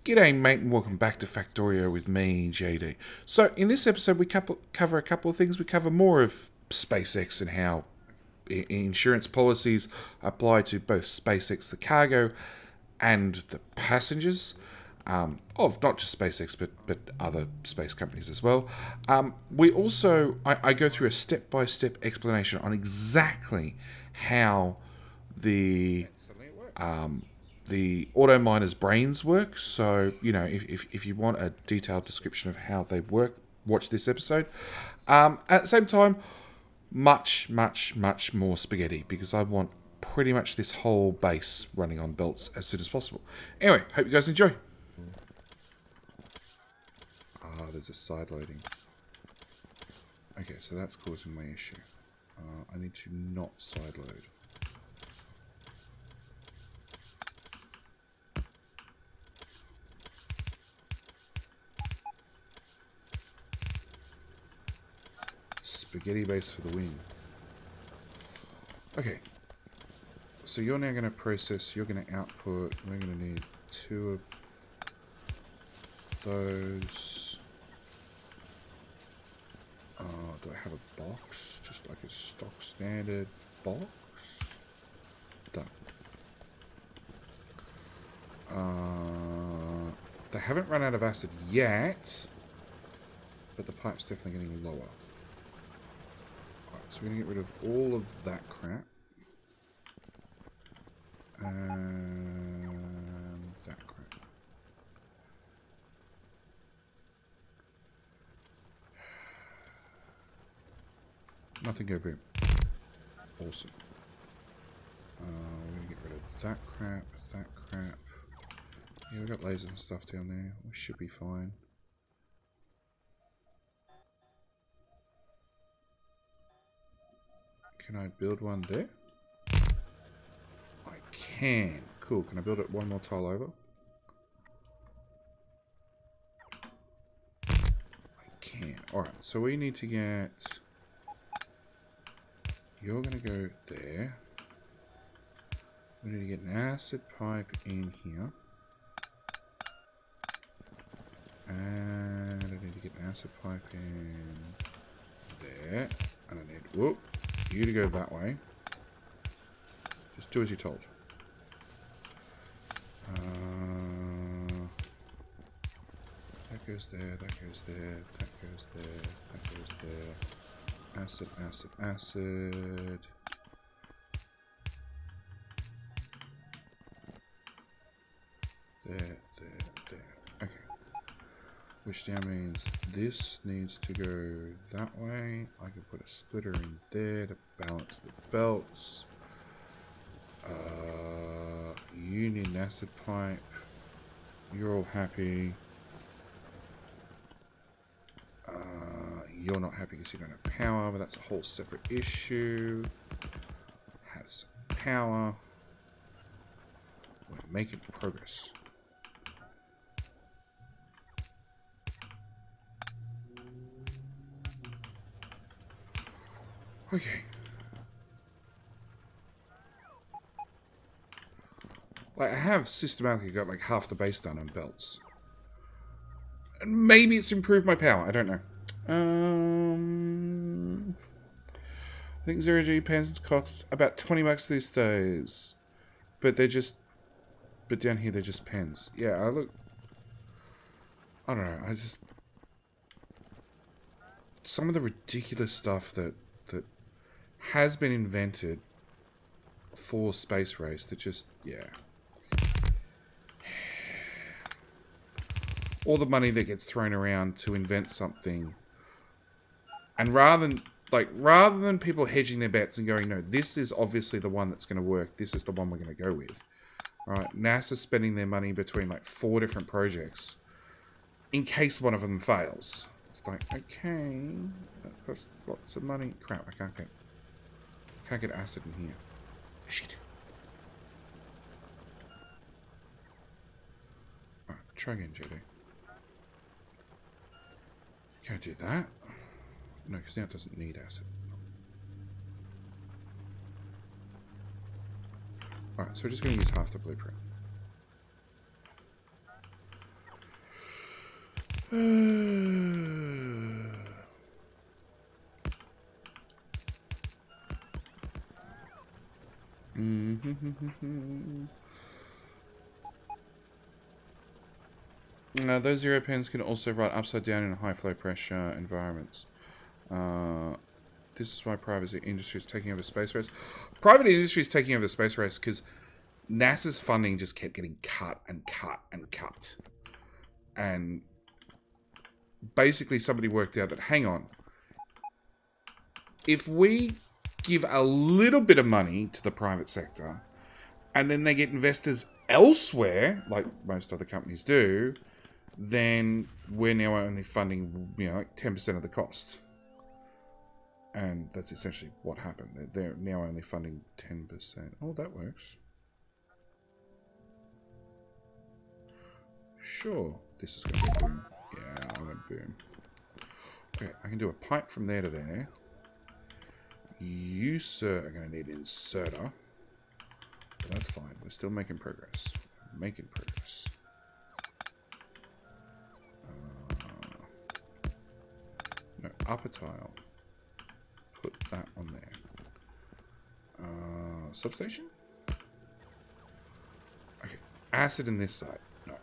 G'day mate and welcome back to Factorio with me, JD. So in this episode we cover a couple of things. We cover more of SpaceX and how insurance policies apply to both SpaceX, the cargo, and the passengers of not just SpaceX but other space companies as well. We also, I go through a step-by-step explanation on exactly how the AutoMiners brains work. So, you know, if you want a detailed description of how they work, watch this episode. At the same time, much more spaghetti, because I want pretty much this whole base running on belts as soon as possible. Anyway, hope you guys enjoy. Ah, there's a side loading. Okay, so that's causing my issue. I need to not side load. Spaghetti base for the win. Okay. So you're now going to process, you're going to output, we're going to need 2 of those. Do I have a box? Just like a stock standard box? Done. They haven't run out of acid yet, but the pipe's definitely getting lower. So we're going to get rid of all of that crap. And that crap. Nothing go boom. Awesome. We're going to get rid of that crap, that crap. Yeah, we've got lasers and stuff down there. We should be fine. Can I build one there? I can. Cool. Can I build it one more tile over? I can. Alright, so we need to get... You're going to go there. We need to get an acid pipe in here. And I need to get an acid pipe in there. And I need... Whoop. You to go that way. Just do as you're told. That goes there, that goes there, that goes there, that goes there. Acid, acid, acid. There, there, there. Okay. Which now means this needs to go that way. I can put a splitter in there to balance the belts. You need an acid pipe. You're all happy. You're not happy because you don't have power, but that's a whole separate issue. Has power. We're making progress. Okay. Like, I have systematically got like half the base done on belts. And maybe it's improved my power, I don't know. I think 0G pens costs about 20 bucks these days. But they're just... But down here they're just pens. Yeah, I don't know, I just... Some of the ridiculous stuff that has been invented for space race that just, yeah. All the money that gets thrown around to invent something. And rather than people hedging their bets and going, no, this is obviously the one that's going to work. This is the one we're going to go with. Right? NASA's spending their money between like 4 different projects in case one of them fails. It's like, okay, that costs lots of money. Crap, I can't get acid in here. Shit. Alright, try again, JD. Can't do that. No, because now it doesn't need acid. Alright, so we're just going to use half the blueprint. Now, those Europeans can also run upside down in high flow pressure environments. This is why private industry is taking over the space race. Private industry is taking over the space race because NASA's funding just kept getting cut and cut and cut. And basically somebody worked out that, hang on, if we give a little bit of money to the private sector and then they get investors elsewhere, like most other companies do, then we're now only funding, like 10% of the cost. And that's essentially what happened. They're now only funding 10%. Oh, that works. Sure. This is going to be boom. Yeah, I went boom. Okay, I can do a pipe from there to there. You, sir, are going to need an inserter. But that's fine. We're still making progress. Making progress. No, upper tile. Put that on there. Substation? Okay. Acid in this side. No. Right,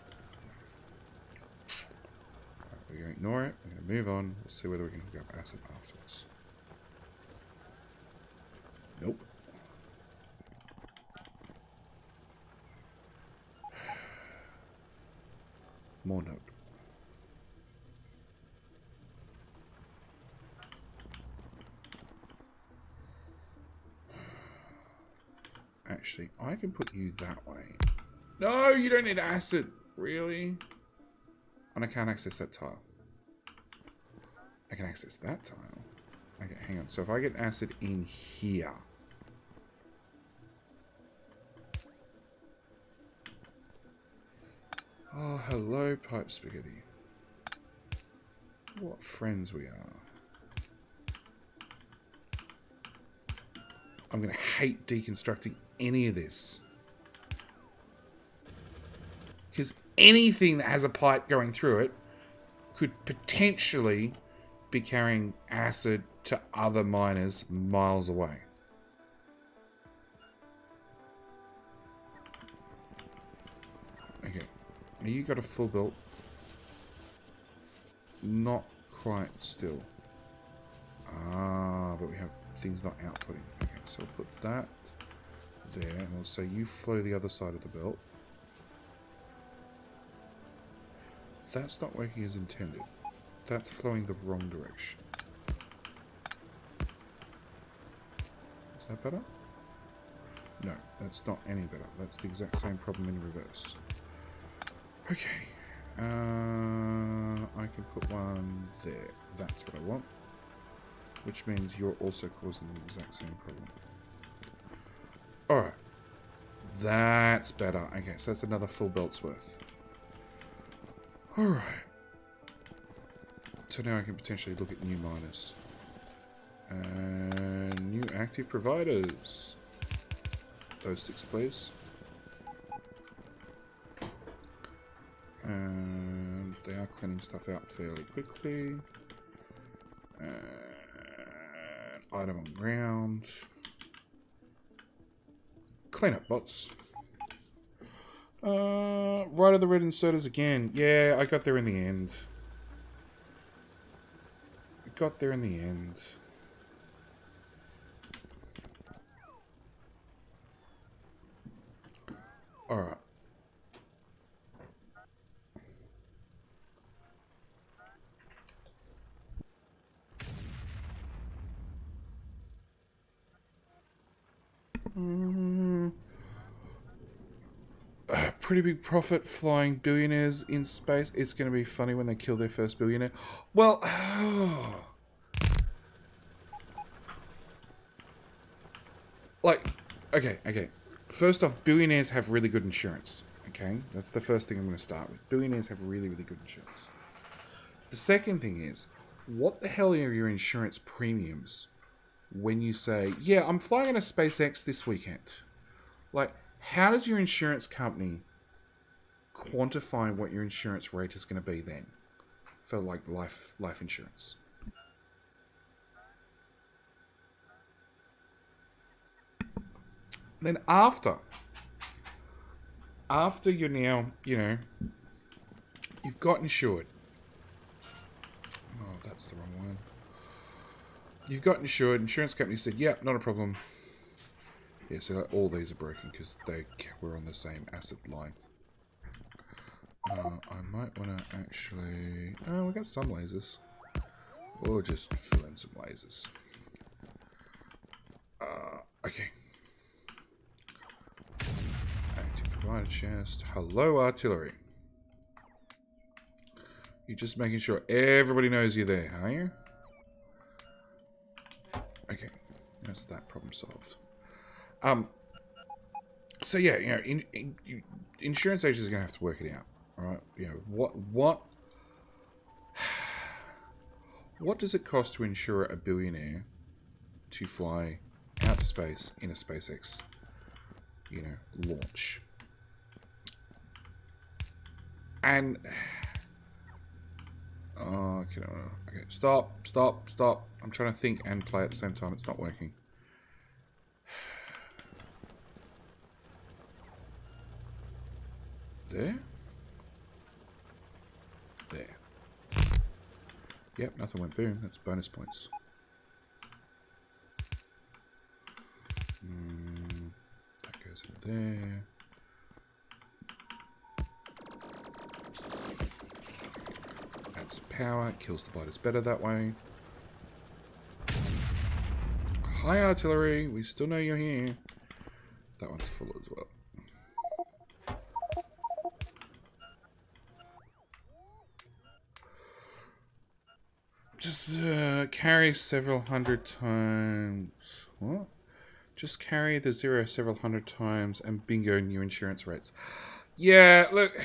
we're going to ignore it. We're going to move on. We'll see whether we can hook up acid afterwards. Nope. More nope. Actually, I can put you that way. No, you don't need acid. Really? And I can't access that tile. I can access that tile. Okay, hang on. So if I get acid in here. Oh, hello, pipe spaghetti. What friends we are. I'm going to hate deconstructing any of this. Because anything that has a pipe going through it could potentially be carrying acid to other miners miles away. Okay. Now you got a full built. Not quite still. Ah, but we have things not outputting. Okay, so we'll put that there, and we'll say you flow the other side of the belt. That's not working as intended. That's flowing the wrong direction. Is that better? No, that's not any better. That's the exact same problem in reverse. Okay. I can put one there. That's what I want. Which means you're also causing the exact same problem. Alright. That's better. Okay, so that's another full belt's worth. Alright. So now I can potentially look at new miners. And new active providers. Those 6, please. And they are cleaning stuff out fairly quickly. Item on ground. Cleanup bots. Right of the red inserters again. Yeah, I got there in the end. I got there in the end. Alright. Pretty big profit flying billionaires in space. It's going to be funny when they kill their first billionaire. Well, like, okay. First off, billionaires have really good insurance. Okay, that's the first thing I'm going to start with. Billionaires have really, really good insurance. The second thing is, what the hell are your insurance premiums when you say, yeah, I'm flying on a SpaceX this weekend? Like, how does your insurance company quantify what your insurance rate is going to be then? for like life insurance. Then after you're now, you know, you've got insured. Oh, that's the wrong one. You've got insured. Insurance company said, "Yeah, not a problem." Yeah, so all these are broken because they were on the same asset line. I might want to actually... Oh, we got some lasers. Or just fill in some lasers. Okay. Active provider chest. Hello, artillery. You're just making sure everybody knows you're there, are you? Okay, that's that problem solved. So yeah, you know, insurance agents are gonna have to work it out, all right? You know, what does it cost to insure a billionaire to fly out to space in a SpaceX, you know, launch? And okay, okay, stop. I'm trying to think and play at the same time. It's not working. There. Yep, nothing went boom. That's bonus points. That goes in there. Adds some power. Kills the biters better that way. Hi, artillery. We still know you're here. That one's full as well. Just carry several hundred times. What? Just carry the 0 several hundred times and bingo new insurance rates. Yeah, look.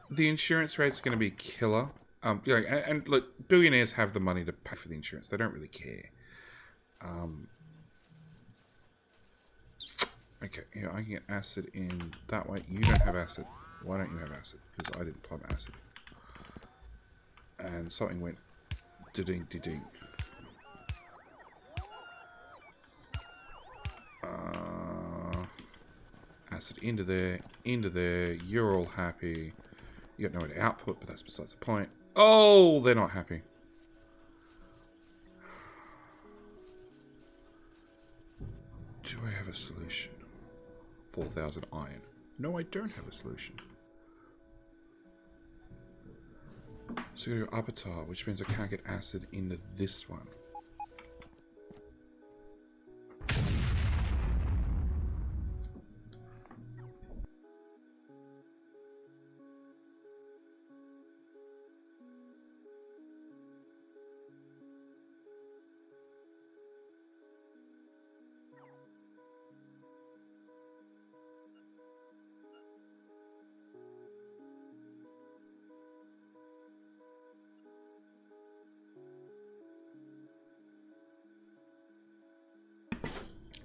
The insurance rate's going to be killer. You know, and look, billionaires have the money to pay for the insurance. They don't really care. Okay, here, I can get acid in that way. You don't have acid. Why don't you have acid? Because I didn't plumb acid. And something went da-ding, da-ding. Acid into there. You're all happy. You got nowhere to output, but that's besides the point. Oh, they're not happy. Do I have a solution? 4,000 iron. No, I don't have a solution. So I go to Avatar, which means I can't get acid into this one.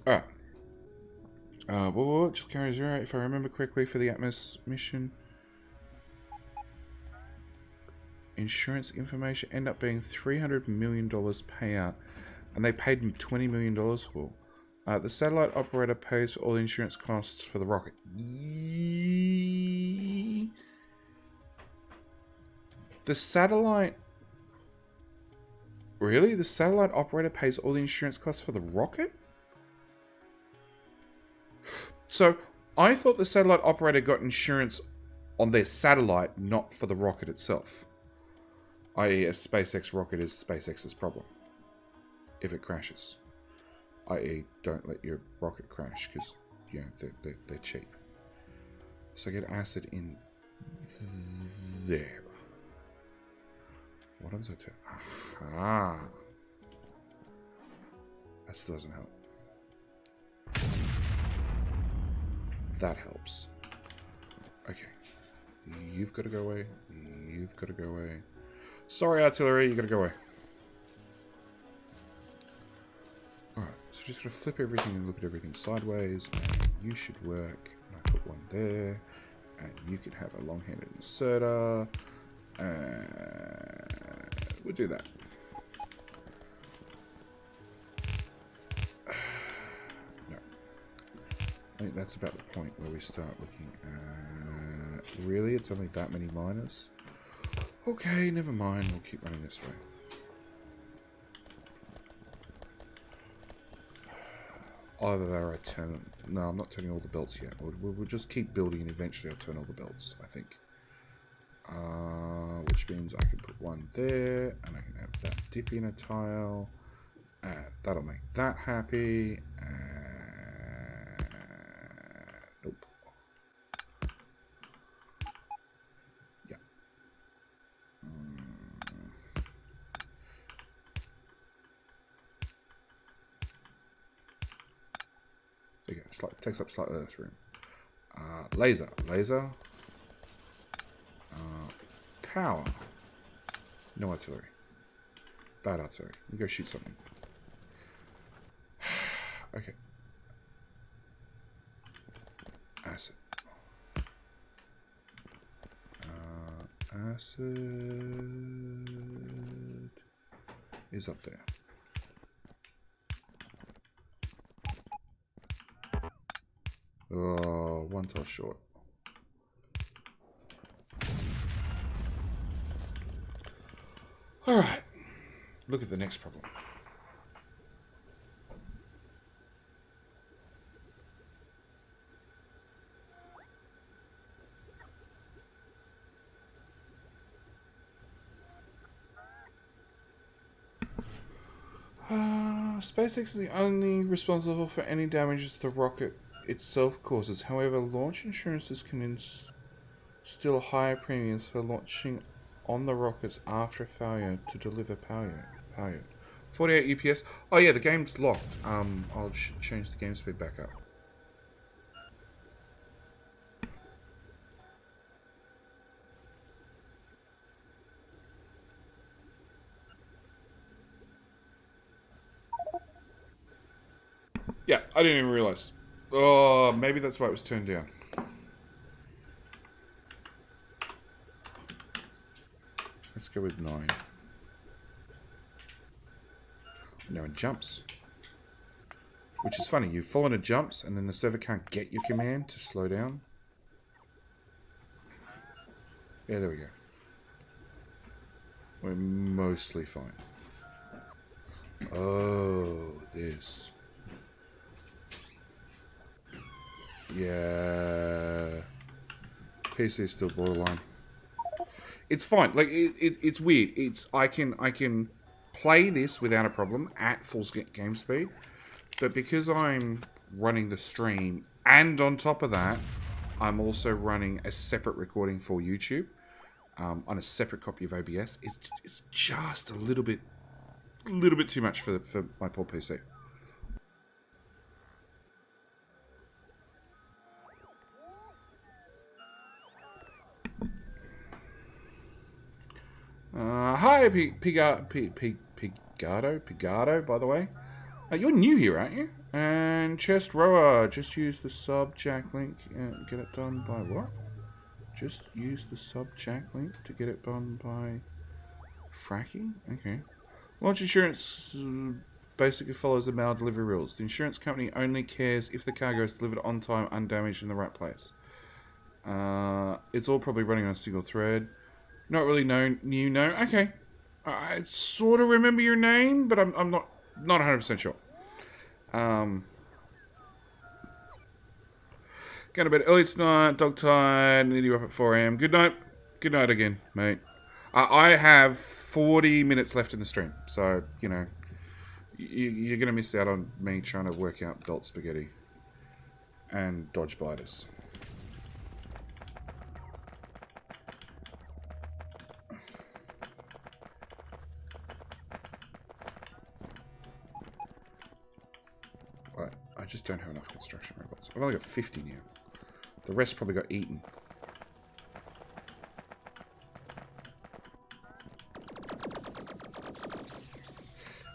Alright. Just carry 0, if I remember correctly, for the Atmos mission. Insurance information end up being $300 million payout, and they paid him $20 million for. The satellite operator pays for all the insurance costs for the rocket. The satellite... Really? The satellite operator pays all the insurance costs for the rocket? So, I thought the satellite operator got insurance on their satellite, not for the rocket itself. I.e. a SpaceX rocket is SpaceX's problem. If it crashes. I.e. don't let your rocket crash, because, you know, they're cheap. So get acid in there. What does that do? Aha! That still doesn't help. That helps. Okay. You've got to go away. You've got to go away. Sorry, artillery, you got to go away. Alright, so just going to flip everything and look at everything sideways. And you should work. And I put one there. And you can have a long-handed inserter. We'll do that. No. I think that's about the point where we start looking at... Really? It's only that many miners? Okay, never mind. We'll keep running this way. Either that or I turn... No, I'm not turning all the belts yet. We'll just keep building and eventually I'll turn all the belts, I think. Which means I can put one there and I can have that dip in a tile. That'll make that happy. Nope. Yeah. There you go. Takes up slightly less room. Laser. Power. No artillery. Bad artillery. You go shoot something. Okay. Acid. Acid is up there. Oh, one tile short. Alright. Look at the next problem. SpaceX is the only responsible for any damages the rocket itself causes. However, launch insurances can still higher premiums for launching on the rockets after failure to deliver power. 48 UPS. Oh yeah, the game's locked. I'll change the game speed back up. Yeah, I didn't even realize. Oh, maybe that's why it was turned down. Let's go with 9. No, it jumps. Which is funny. You fall into jumps and then the server can't get your command to slow down. Yeah, there we go. We're mostly fine. Oh, this. Yeah. PC is still borderline. It's fine. Like it's weird. I can play this without a problem at full game speed, but because I'm running the stream and on top of that, I'm also running a separate recording for YouTube on a separate copy of OBS. It's just a little bit too much for my poor PC. Hi, Pigado, by the way. You're new here, aren't you? And Chest Rower, just use the sub jack link and get it done by what? Just use the sub jack link to get it done by fracking? Okay. Launch insurance basically follows the mail delivery rules. The insurance company only cares if the cargo is delivered on time, undamaged, in the right place. It's all probably running on a single thread. Not really new, no. Okay. I sort of remember your name, but I'm not 100% sure. Going to bed early tonight, dog tired, need you up at 4 AM. Good night. Good night again, mate. I have 40 minutes left in the stream, so, you know, you're going to miss out on me trying to work out belt spaghetti and dodge biters. I just don't have enough construction robots. I've only got 50 now. The rest probably got eaten.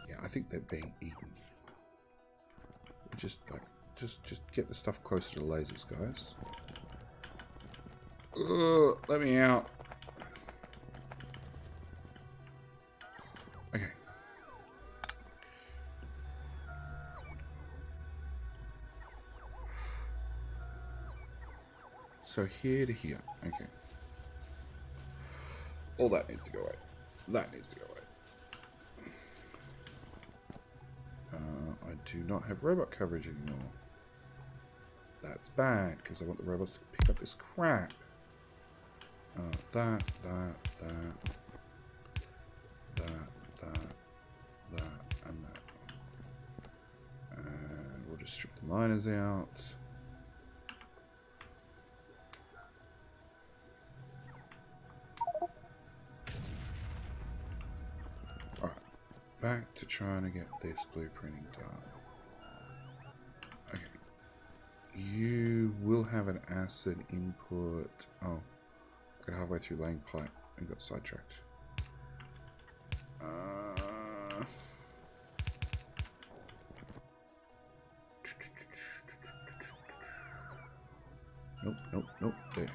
Yeah, I think they're being eaten. Just get the stuff closer to the lasers, guys. Ugh, let me out. So here to here. Okay. All that needs to go away. That needs to go away. I do not have robot coverage anymore. That's bad, because I want the robots to pick up this crap. That, and that. And we'll just strip the miners out. Alright, back to trying to get this blueprinting done. Okay. You will have an acid input. Oh, got halfway through laying pipe and got sidetracked. Nope. There.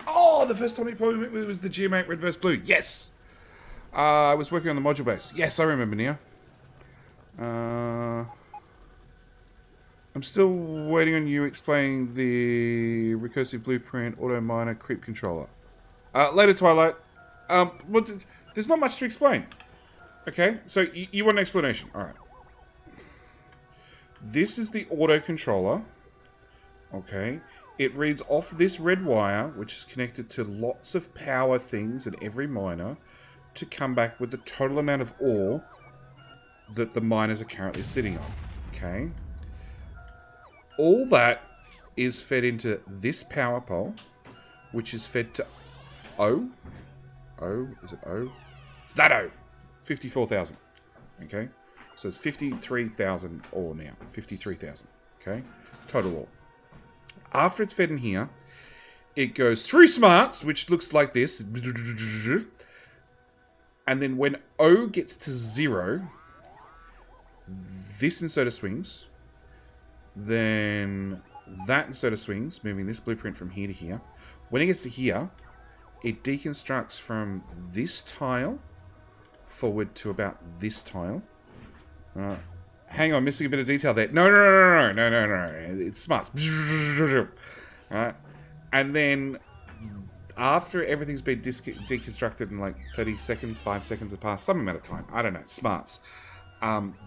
Oh, the first time we probably met was the GM8 red versus blue. Yes! I was working on the module base. Yes, I remember now. I'm still waiting on you explaining the recursive blueprint AutoMiner creep controller. Later, Twilight. Well, there's not much to explain. Okay, so you want an explanation. Alright. This is the auto controller. Okay. It reads off this red wire, which is connected to lots of power things in every miner, to come back with the total amount of ore that the miners are currently sitting on. Okay. All that is fed into this power pole, which is fed to O. Is it O? It's that O. 54,000. Okay. So it's 53,000 ore now. 53,000. Okay. Total ore. After it's fed in here, it goes through smarts, which looks like this. And then when O gets to 0, this inserter swings. Then that inserter swings, moving this blueprint from here to here. When it gets to here, it deconstructs from this tile forward to about this tile. Hang on, missing a bit of detail there. No. It's smarts. Alright. And then after everything's been deconstructed in like 30 seconds, 5 seconds have passed, some amount of time. I don't know. Smarts.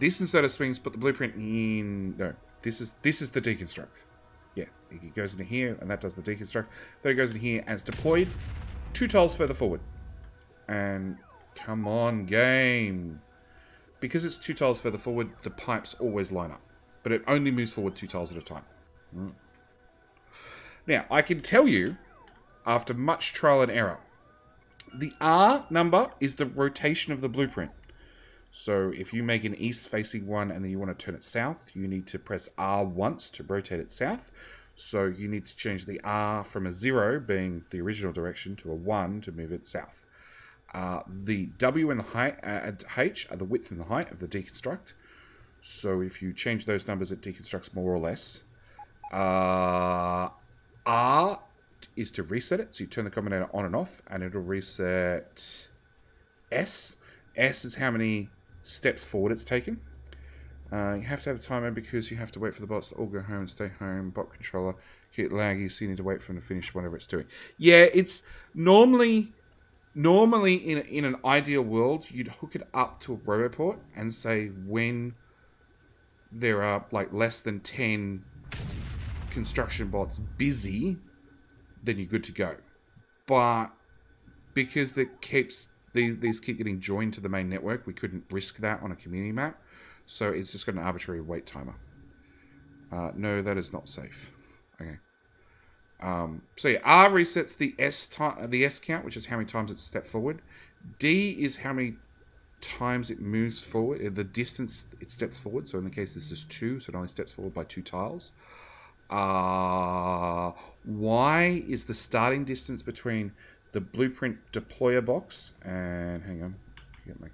This inserter swings, put the blueprint in. No, this is the deconstruct. Yeah, it goes into here, and that does the deconstruct. Then it goes in here, and it's deployed 2 tiles further forward. And come on, game. Because it's 2 tiles further forward, the pipes always line up. But it only moves forward 2 tiles at a time. Now, I can tell you, after much trial and error, the R number is the rotation of the blueprint. So if you make an east-facing one and then you want to turn it south, you need to press R once to rotate it south. So you need to change the R from a 0, being the original direction, to a 1 to move it south. The W and the height, H are the width and the height of the deconstruct. So if you change those numbers, it deconstructs more or less. R is to reset it. So you turn the combinator on and off, and it'll reset S. S is how many steps forward it's taken. You have to have a timer because you have to wait for the bots to all go home and stay home. Bot controller get laggy, so you need to wait for them to finish whatever it's doing. Yeah, it's normally in an ideal world, you'd hook it up to a roboport and say when there are like less than 10 construction bots busy, then you're good to go. But because these keep getting joined to the main network, we couldn't risk that on a community map. So it's just got an arbitrary wait timer. No, that is not safe. Okay. So yeah, R resets the S count, which is how many times it's stepped forward. D is how many times it moves forward, the distance it steps forward. So in the case this is 2, so it only steps forward by 2 tiles. Y is the starting distance between the blueprint deployer box and hang on, get my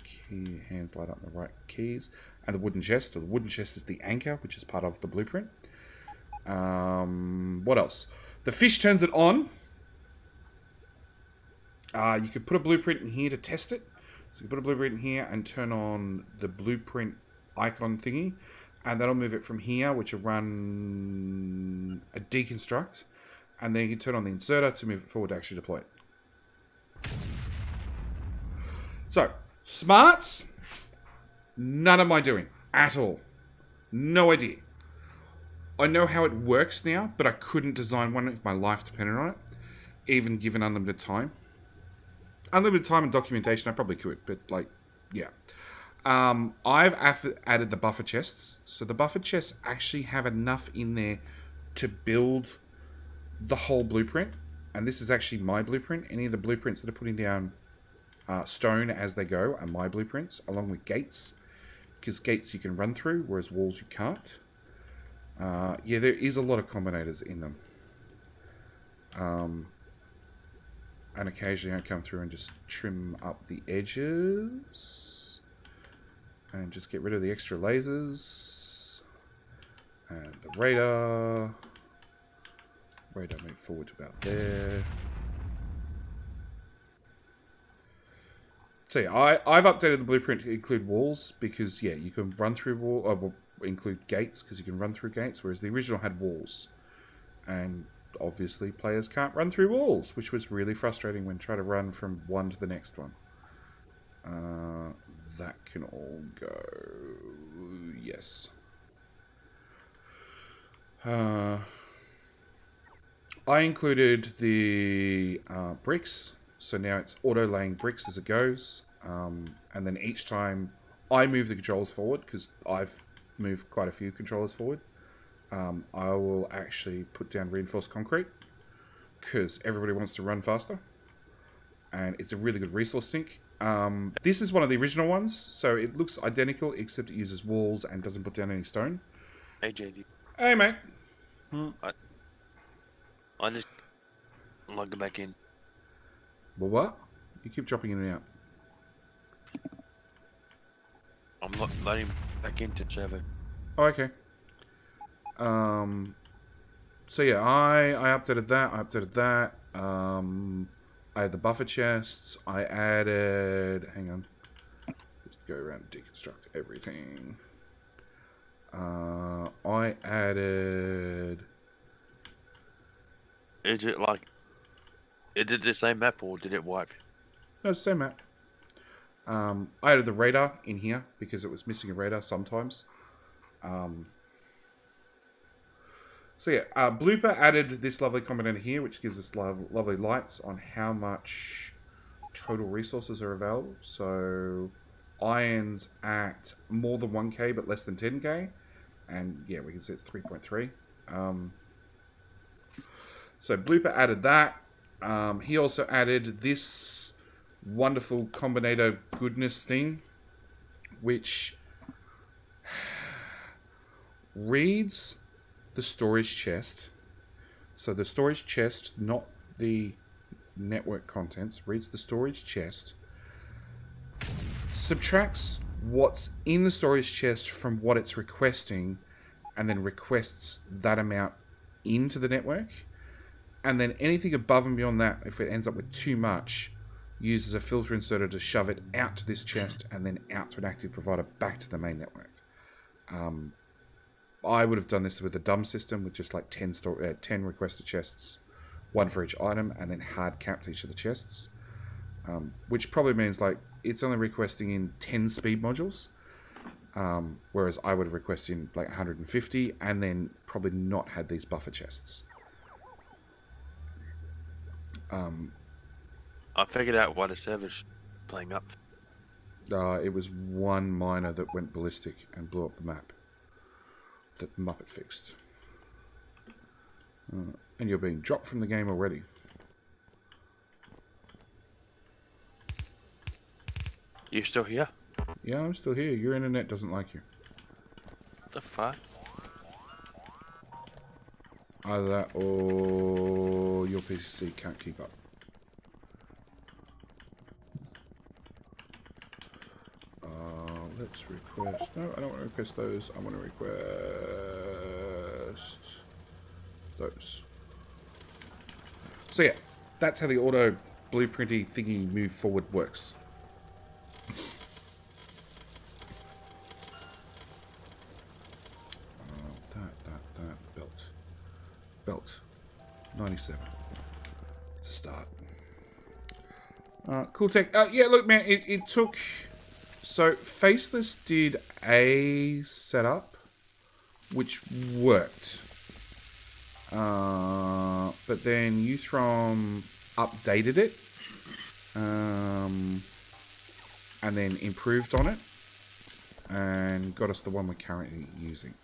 hands light up on the right keys, and the wooden chest. So the wooden chest is the anchor, which is part of the blueprint. What else? The fish turns it on. You could put a blueprint in here to test it. So you put a blueprint in here and turn on the blueprint icon thingy, and that'll move it from here, which will run a deconstruct, and then you can turn on the inserter to move it forward to actually deploy it. So, smarts, none of my doing at all. No idea. I know how it works now, but I couldn't design one if my life depended on it, even given unlimited time. Unlimited time and documentation, I probably could, but like, yeah. I've added the buffer chests. So the buffer chests actually have enough in there to build the whole blueprint. And this is actually my blueprint. Any of the blueprints that are putting down stone as they go are my blueprints, along with gates. Because gates you can run through, whereas walls you can't. Yeah, there is a lot of combinators in them. And occasionally I come through and just trim up the edges. And just get rid of the extra lasers. And the radar. Radar move forward to about there. So yeah, I've updated the blueprint to include walls because, yeah, you can run through walls, include gates because you can run through gates, whereas the original had walls. And obviously players can't run through walls, which was really frustrating when trying to run from one to the next one. That can all go... Yes. I included the bricks. So now it's auto-laying bricks as it goes. And then each time I move the controllers forward, because I've moved quite a few controllers forward, I will actually put down reinforced concrete, because everybody wants to run faster. And it's a really good resource sink. This is one of the original ones, so it looks identical, except it uses walls and doesn't put down any stone. Hey, JD. Hey, mate. I just log back in. Well, what? You keep dropping in and out. I'm loading back into server. Oh, okay. So yeah, I updated that. I had the buffer chests. I added... Hang on. Just go around and deconstruct everything. I added... Is it like... Is it the same map or did it wipe? No, it's the same map. I added the radar in here because it was missing a radar sometimes. So yeah, Blooper added this lovely combinator here, which gives us lovely lights on how much total resources are available. So irons at more than 1k but less than 10k. And yeah, we can see it's 3.3. So Blooper added that. He also added this wonderful combinator goodness thing, which reads the storage chest. So the storage chest, not the network contents, reads the storage chest, subtracts what's in the storage chest from what it's requesting, and then requests that amount into the network. And then anything above and beyond that, if it ends up with too much, uses a filter inserter to shove it out to this chest and then out to an active provider back to the main network. I would have done this with the dumb system with just like 10 requested chests, one for each item, and then hard capped each of the chests. Which probably means like it's only requesting in 10 speed modules, whereas I would have requested in like 150 and then probably not had these buffer chests. I figured out why the server's playing up. It was one miner that went ballistic and blew up the map that Muppet fixed. And you're being dropped from the game already. You still here? Yeah, I'm still here. Your internet doesn't like you. What the fuck? Either that or your PC can't keep up. Let's request... No, I don't want to request those. I want to request those. So yeah, that's how the auto blueprinty thingy move forward works. Belt. 97. It's a start. Cool tech. Yeah, look, man, it took... So, Faceless did a setup, which worked. But then Uthrom updated it. And then improved on it. And got us the one we're currently using.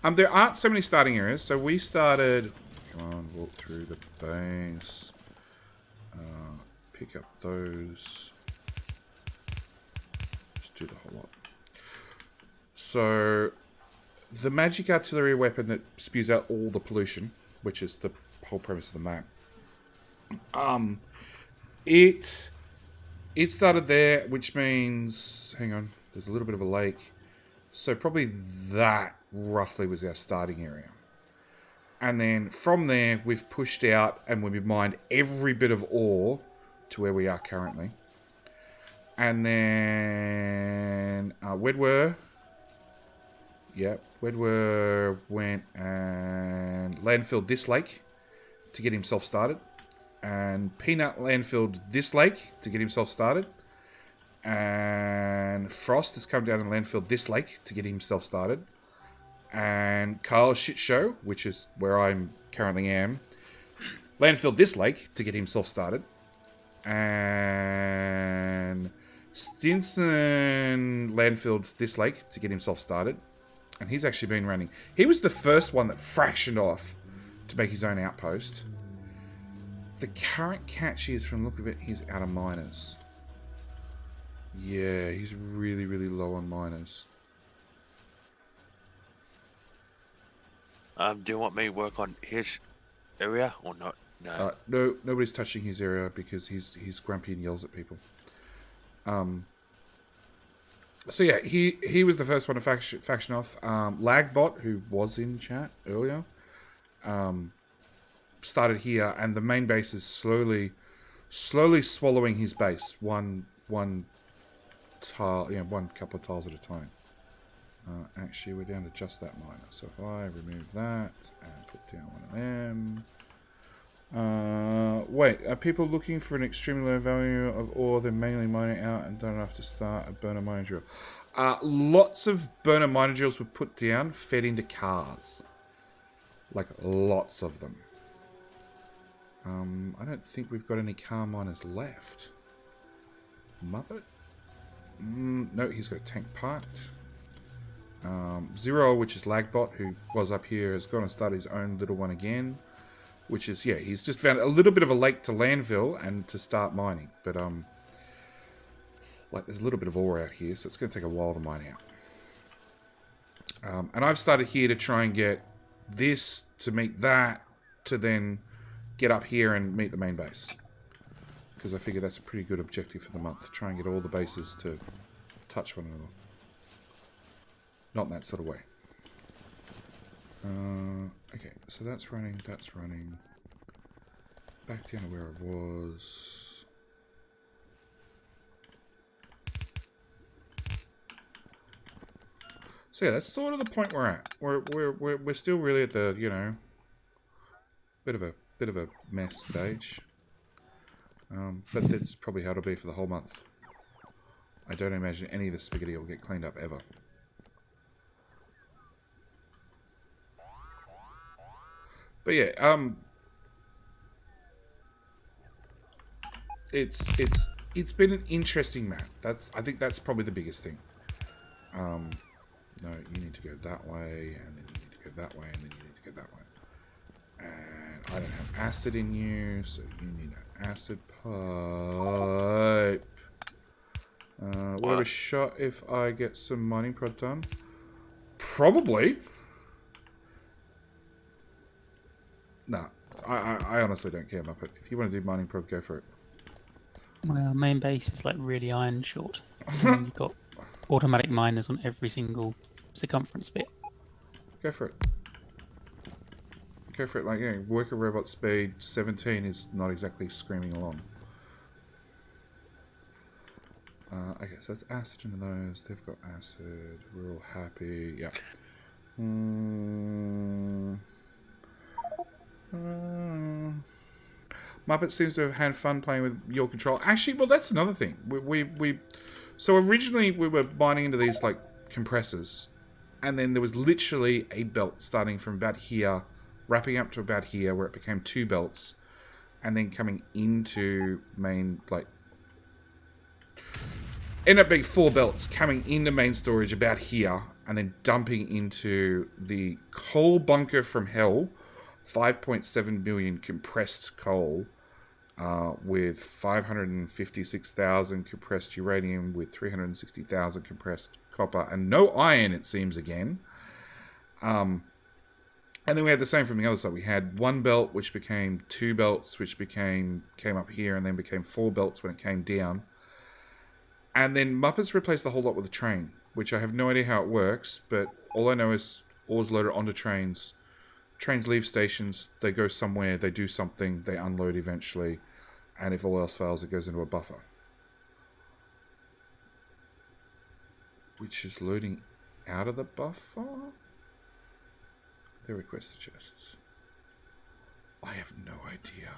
There aren't so many starting areas, so we started... Come on, walk through the base. Pick up those. Just do the whole lot. So, the magic artillery weapon that spews out all the pollution, which is the whole premise of the map, it started there, which means... Hang on, there's a little bit of a lake. So probably that roughly was our starting area. And then from there, we've pushed out and we've mined every bit of ore to where we are currently. And then Wedwer. Yep, Wedwer went and landfilled this lake to get himself started. And Peanut landfilled this lake to get himself started. And Frost has come down and landfilled this lake to get himself started. And Carl's Shit Show, which is where I currently am, landfilled this lake to get himself started. And Stinson landfilled this lake to get himself started. And he's actually been running. He was the first one that fractioned off to make his own outpost. The current catch is, from the look of it, he's out of miners. Yeah, he's really, really low on miners. Do you want me to work on his area or not? No. No, nobody's touching his area because he's grumpy and yells at people. So yeah, he was the first one to faction off. Lagbot, who was in chat earlier, started here, and the main base is slowly swallowing his base, one tile, one couple of tiles at a time. Actually, we're down to just that miner. So if I remove that and put down one of them. Wait, are people looking for an extremely low value of ore, then mainly mining out and don't have to start a burner mining drill? Lots of burner mining drills were put down, fed into cars. Like, lots of them. I don't think we've got any car miners left. Muppet? No, he's got a tank parked. Zero, which is Lagbot, who was up here, has gone and started his own little one again. Which is, yeah, he's just found a little bit of a lake to landfill and to start mining. But, like, there's a little bit of ore out here, so it's going to take a while to mine out. And I've started here to try and get this to meet that, to then get up here and meet the main base. Because I figure that's a pretty good objective for the month. Try and get all the bases to touch one another. Not in that sort of way. Okay, so that's running, that's running. Back down to where I was. So yeah, that's sort of the point we're at. We're still really at the, you know, bit of a mess stage. But that's probably how it'll be for the whole month. I don't imagine any of the spaghetti will get cleaned up ever. But yeah, it's been an interesting map. I think that's probably the biggest thing. No, you need to go that way, and then you need to go that way, and then you need to go that way. And I don't have acid in you, so you need an acid pipe. Will I have a shot if I get some mining prod done? Probably. No, I honestly don't care, Muppet. If you want to do mining prod, go for it. My main base is like really iron short. You've got automatic miners on every single circumference bit. Go for it. Go for it. Like, yeah, worker robot speed 17 is not exactly screaming along. Okay, so that's acid into those. They've got acid. We're all happy. Yeah. Muppet seems to have had fun playing with your control. Actually, well, that's another thing. So originally we were mining into these like compressors, and then there was literally a belt starting from about here, wrapping up to about here, where it became 2 belts, and then coming into main, like, ended up being 4 belts coming into main storage about here, and then dumping into the coal bunker from hell, 5.7 million compressed coal, with 556,000 compressed uranium, with 360,000 compressed copper, and no iron, it seems, again. And then we had the same from the other side. We had 1 belt, which became 2 belts, which came up here, and then became 4 belts when it came down. And then Muppets replaced the whole lot with a train, which I have no idea how it works, but all I know is ore's loaded onto trains. Trains leave stations, they go somewhere, they do something, they unload eventually, and if all else fails, it goes into a buffer. Which is loading out of the buffer? They request the chests. I have no idea.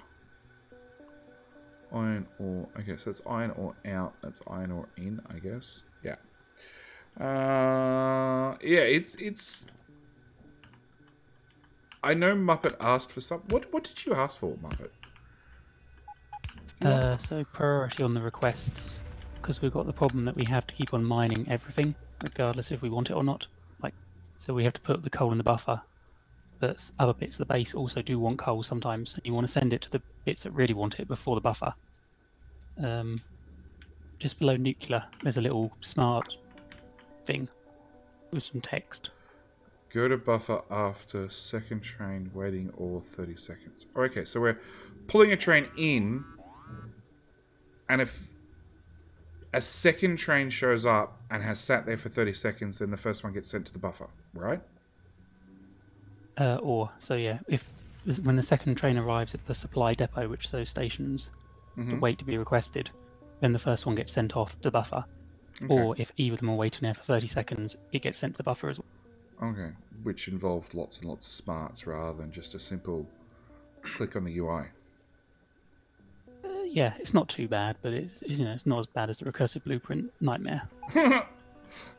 Iron ore, okay, so that's iron ore out, that's iron ore in, I guess. Yeah. Yeah, it's... I know Muppet asked for something. What did you ask for, Muppet? So priority on the requests, because we've got the problem that we have to keep on mining everything, regardless if we want it or not. Like, so we have to put the coal in the buffer, but other bits of the base also do want coal sometimes, and you want to send it to the bits that really want it before the buffer. Just below nuclear, there's a little smart thing with some text. Go to buffer after second train waiting or 30 seconds. Okay, so we're pulling a train in, and if a second train shows up and has sat there for 30 seconds, then the first one gets sent to the buffer, right? So yeah, when the second train arrives at the supply depot, which those stations to wait to be requested, then the first one gets sent off to the buffer. Okay. Or if either of them are waiting there for 30 seconds, it gets sent to the buffer as well. Okay, which involved lots and lots of smarts rather than just a simple click on the UI. Yeah, it's not too bad, but it's not as bad as the recursive blueprint nightmare. No,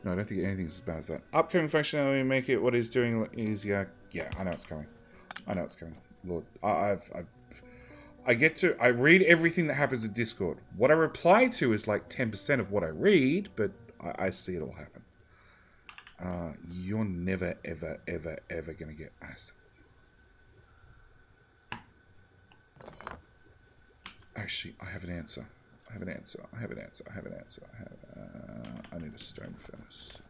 I don't think anything's as bad as that. Upcoming functionality make it what it's doing easier. Yeah, I know it's coming. I know it's coming. Lord, I read everything that happens in Discord. What I reply to is like 10% of what I read, but I see it all happen. You're never, ever, ever, ever going to get acid. Actually, I have an answer. I need a stone first.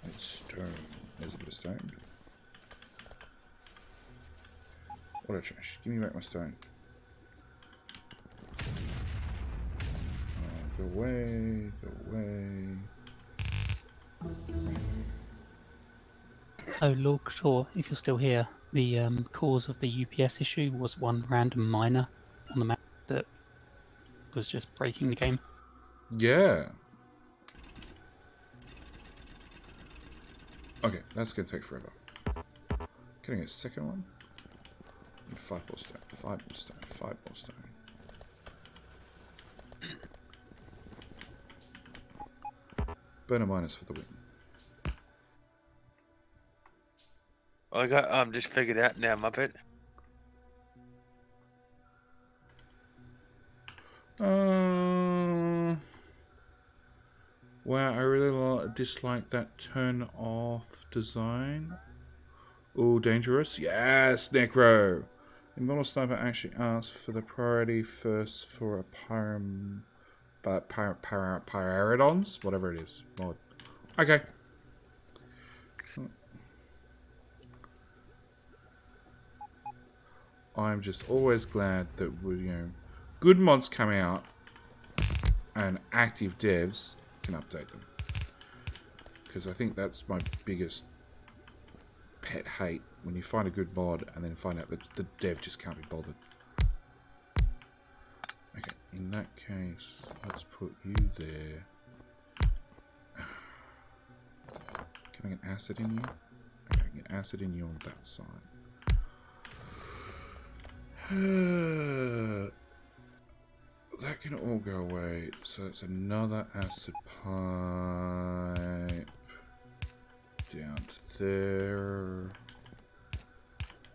I need stone. There's a bit of stone. Auto trash. Give me back my stone. Go away. Oh, Lord Couture, if you're still here, the cause of the UPS issue was one random miner on the map that was just breaking the game. Yeah. Okay, that's going to take forever. Can I get a second one? 5 more stone, 5 more stone, 5 more stone. Burner miners for the win. I got just figured out now, Muppet. Wow, I really dislike that turn off design. Oh, dangerous. Yes, Necro. Immortal Sniper actually asked for the priority first for a Pyridons, whatever it is. Mod. Okay. I'm just always glad that good mods come out and active devs can update them, because I think that's my biggest pet hate, when you find a good mod and then find out that the dev just can't be bothered. Okay, in that case, let's put you there. Can I get acid in you? Okay, I can get acid in you on that side. That can all go away. So it's another acid pipe down to there.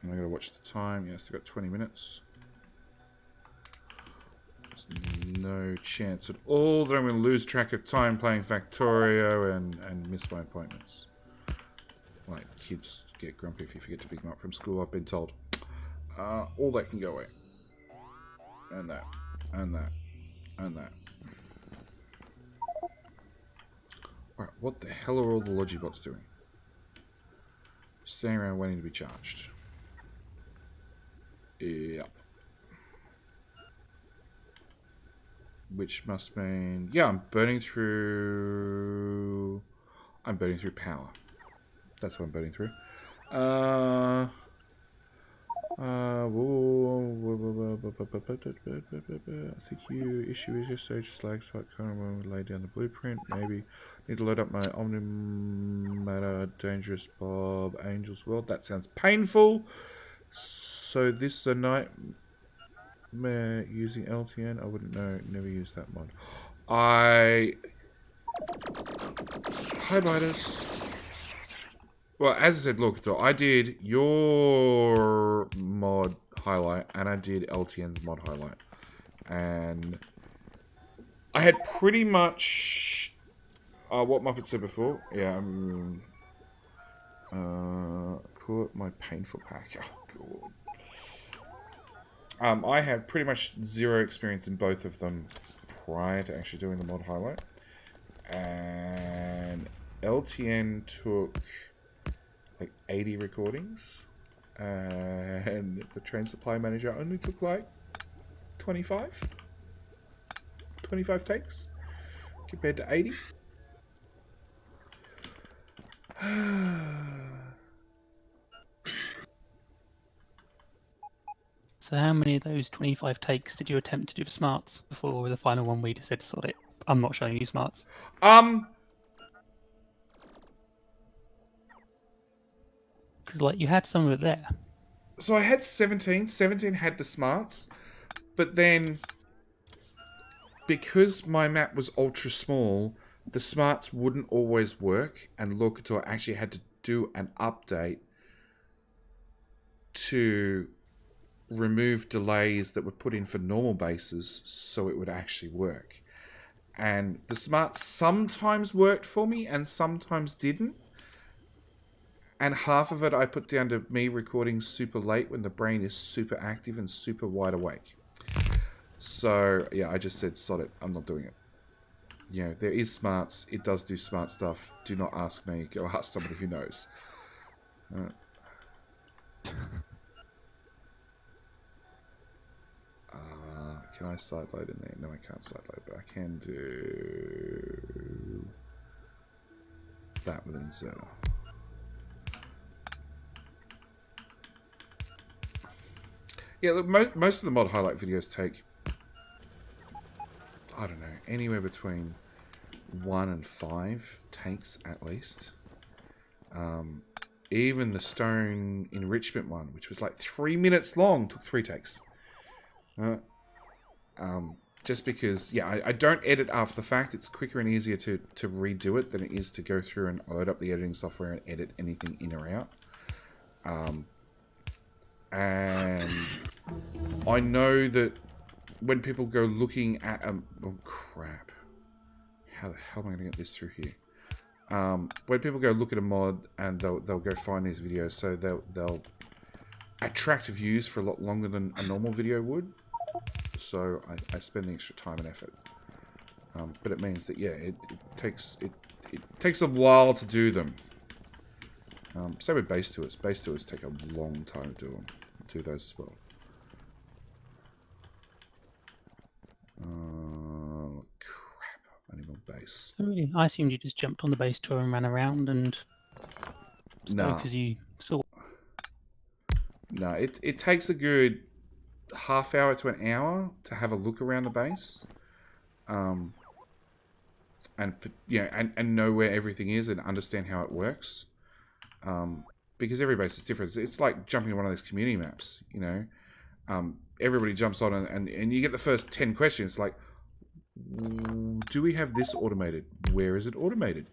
And I gotta watch the time. Yes, I've got 20 minutes. There's no chance at all that I'm going to lose track of time playing Factorio and miss my appointments. Like, kids get grumpy if you forget to pick them up from school, I've been told. All that can go away. And that. And that. And that. Alright, what the hell are all the Logibots doing? Staying around waiting to be charged. Yep. Which must mean... Yeah, I'm burning through power. That's what I'm burning through. I think you issue is your stage slag, so I kind of want to lay down the blueprint. Maybe need to load up my Omnimatter Dangerous Bob Angel's World. That sounds painful. So this is a nightmare using LTN. I wouldn't know. Never used that mod. Hi, Midas. Well, as I said, look, so I did your mod highlight and I did LTN's mod highlight. And I had pretty much what Muppet said before. Yeah, call it my painful pack. Oh, God. I had pretty much zero experience in both of them prior to actually doing the mod highlight. And LTN took like 80 recordings, and the train supply manager only took like 25 takes compared to 80. So how many of those 25 takes did you attempt to do for smarts before the final one we just said, sod it, I'm not showing you smarts? Because like you had some of it there. So I had 17. 17 had the smarts, but then because my map was ultra small, the smarts wouldn't always work, and Locator actually had to do an update to remove delays that were put in for normal bases so it would actually work. And the smarts sometimes worked for me and sometimes didn't. And half of it I put down to me recording super late when the brain is super active and super wide awake. So, yeah, I just said, sod it, I'm not doing it. You know, there is smarts. It does do smart stuff. Do not ask me. Go ask somebody who knows. Can I sideload in there? No, I can't sideload, but I can do that with an inserter. Yeah, look, most of the mod highlight videos take, I don't know, anywhere between 1 and 5 takes at least. Even the stone enrichment one, which was like 3 minutes long, took 3 takes. Just because, yeah, I don't edit after the fact. It's quicker and easier to redo it than it is to go through and load up the editing software and edit anything in or out. And I know that when people go looking at oh crap, how the hell am I going to get this through here? When people go look at a mod and they'll go find these videos, so they'll attract views for a lot longer than a normal video would. So I spend the extra time and effort. But it means that, yeah, it takes a while to do them. Same with base tours. Base tours take a long time to do them. Do those as well. Crap. I need more base. Oh, really? I assumed you just jumped on the base tour and ran around and spoke as you saw. No, it takes a good half hour to an hour to have a look around the base. And you know, and know where everything is and understand how it works. Because every base is different. It's like jumping on one of those community maps, you know. everybody jumps on and you get the first 10 questions like, do we have this automated? Where is it automated?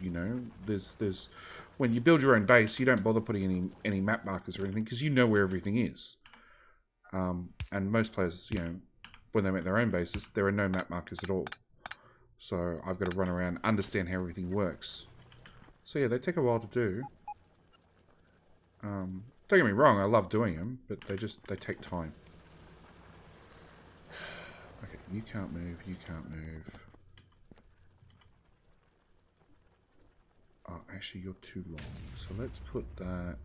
You know, there's when you build your own base, you don't bother putting any map markers or anything because you know where everything is. And most players, you know, when they make their own bases, there are no map markers at all. So I've got to run around, understand how everything works. So yeah, they take a while to do. Don't get me wrong, I love doing them, but they take time. Okay, you can't move, you can't move. Oh, actually, you're too long. So let's put that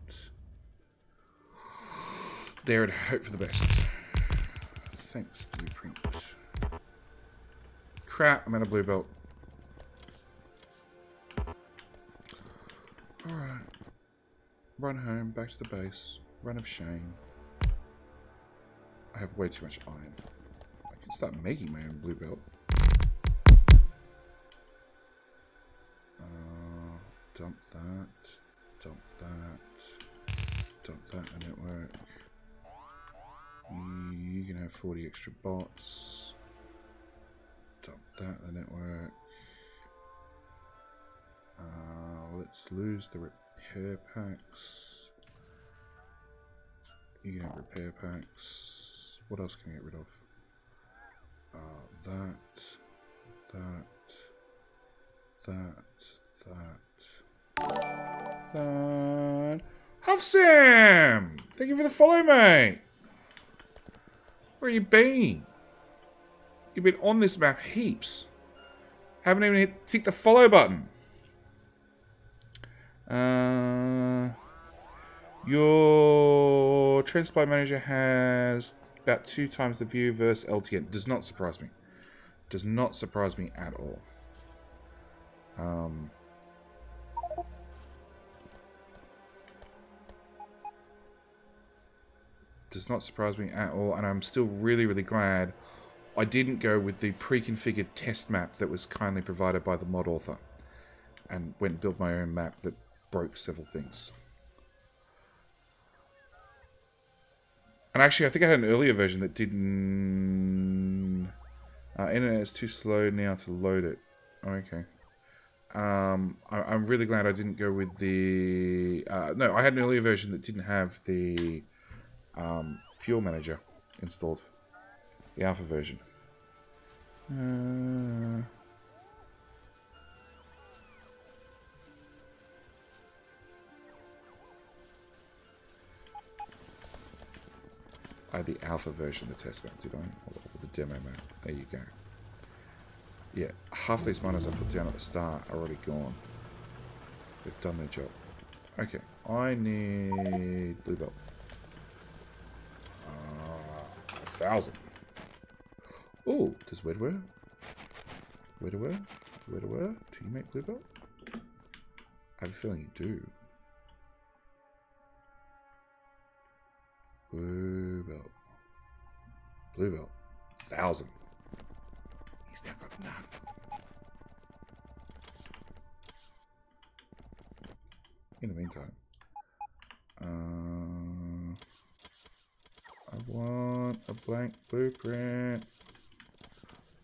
there and hope for the best. Thanks, blueprint. Crap, I'm out of blue belt. Alright. Run home, back to the base. Run of shame. I have way too much iron. I can start making my own blue belt. Dump that. Dump that. Dump that and network. You can have 40 extra bots. Dump that the network. Let's lose the repair packs. You can have repair packs. What else can I get rid of? That. Huff Sam! Thank you for the follow, mate. Where you been? You've been on this map heaps. Haven't even ticked the follow button. Your transport manager has about 2 times the view versus LTN. Does not surprise me. Does not surprise me at all. Does not surprise me at all, and I'm still really, really glad I didn't go with the pre-configured test map that was kindly provided by the mod author, and went and built my own map that broke several things. And actually, I think I had an earlier version that didn't... internet is too slow now to load it. Okay. I'm really glad I didn't go with the... no, I had an earlier version that didn't have the fuel manager installed. The alpha version. I had the alpha version of the test map, did I? Or the demo map. There you go. Yeah, half these miners I put down at the start are already gone. They've done their job. Okay, I need blue belt. 1,000. Oh, does Wedware? Wedware? Do you make blue belt? I have a feeling you do. Blue belt. Blue belt. 1,000. He's now got none. In the meantime, I want a blank blueprint.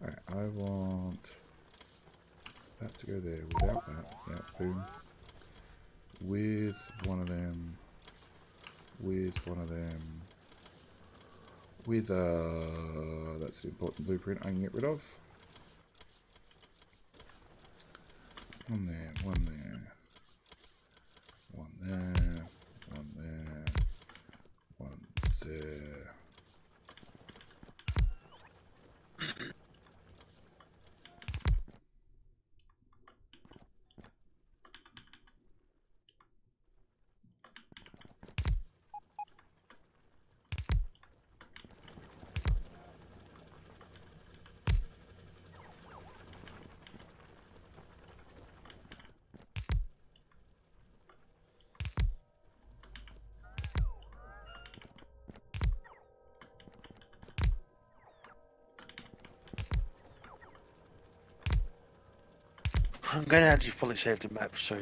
Alright, I want that to go there without that. Yeah, boom. With one of them. With one of them. With that's the important blueprint I can get rid of. One there, one there. One there, one there, one there. I'm going to actually fully save the map, so...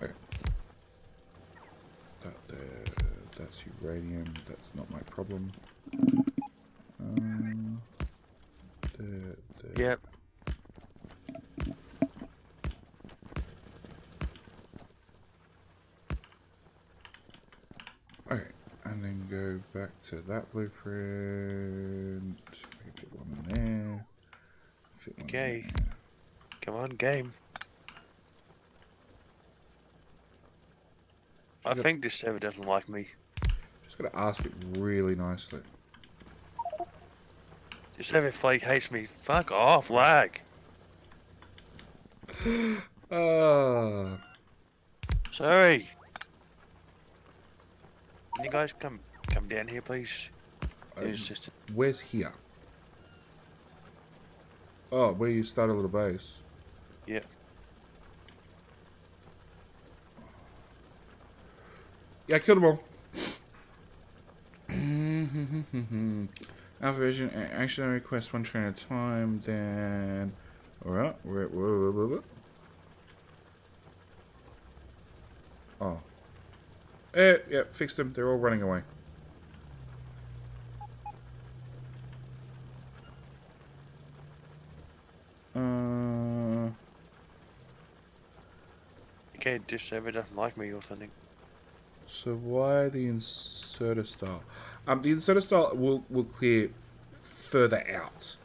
Okay. that's uranium. That's not my problem. There. Yep. Okay, and then go back to that blueprint. Fit one in there. Fit one Okay. in there. Come on, game. I think this server doesn't like me. Just gotta ask it really nicely. This server flake hates me. Fuck off, lag. Sorry. Can you guys come down here, please? It's just Where's here? Oh, where you start a little base. yeah. Yeah, I killed them all. Alpha version action request one train at a time. Then, alright. Oh. Yeah, fixed them. They're all running away. Okay, this server doesn't like me or something. So why the inserter style? The inserter style will clear further out,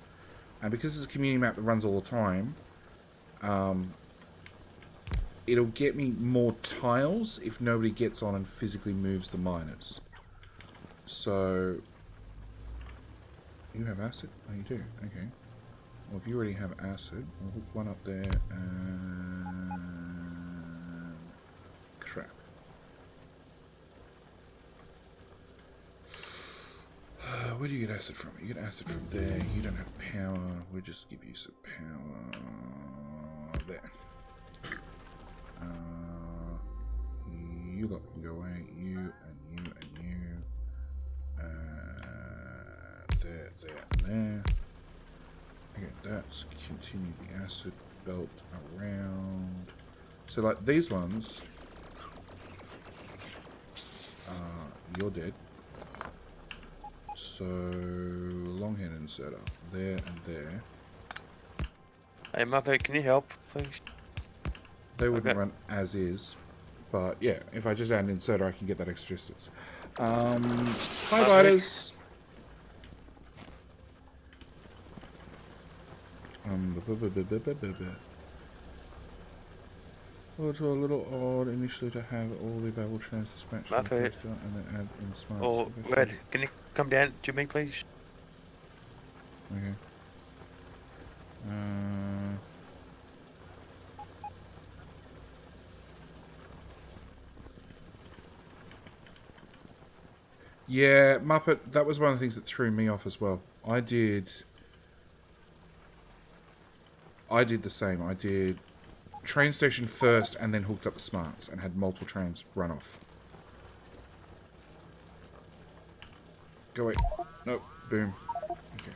and because it's a community map that runs all the time, it'll get me more tiles if nobody gets on and physically moves the miners. So you have acid? Oh, you do. Okay. Well, if you already have acid, we'll hook one up there and crap. Where do you get acid from? You get acid from there. You don't have power. We'll just give you some power there. You lot can go away. You and you and you. There, and there. Okay, that's continue the acid belt around. So, like these ones, you're dead. So, longhead inserter there and there. Hey, Muppet, can you help, please? They wouldn't run as is, but yeah, if I just add an inserter, I can get that extra distance. Hi, biters. Well, it's a little odd initially to have all the available trains dispatched and then add in smart. Oh, Red, can you come down to me, please? Okay. Yeah, Muppet, that was one of the things that threw me off as well. I did the same. I did train station first and then hooked up the smarts and had multiple trains run off. Go away. Nope. Boom. Okay.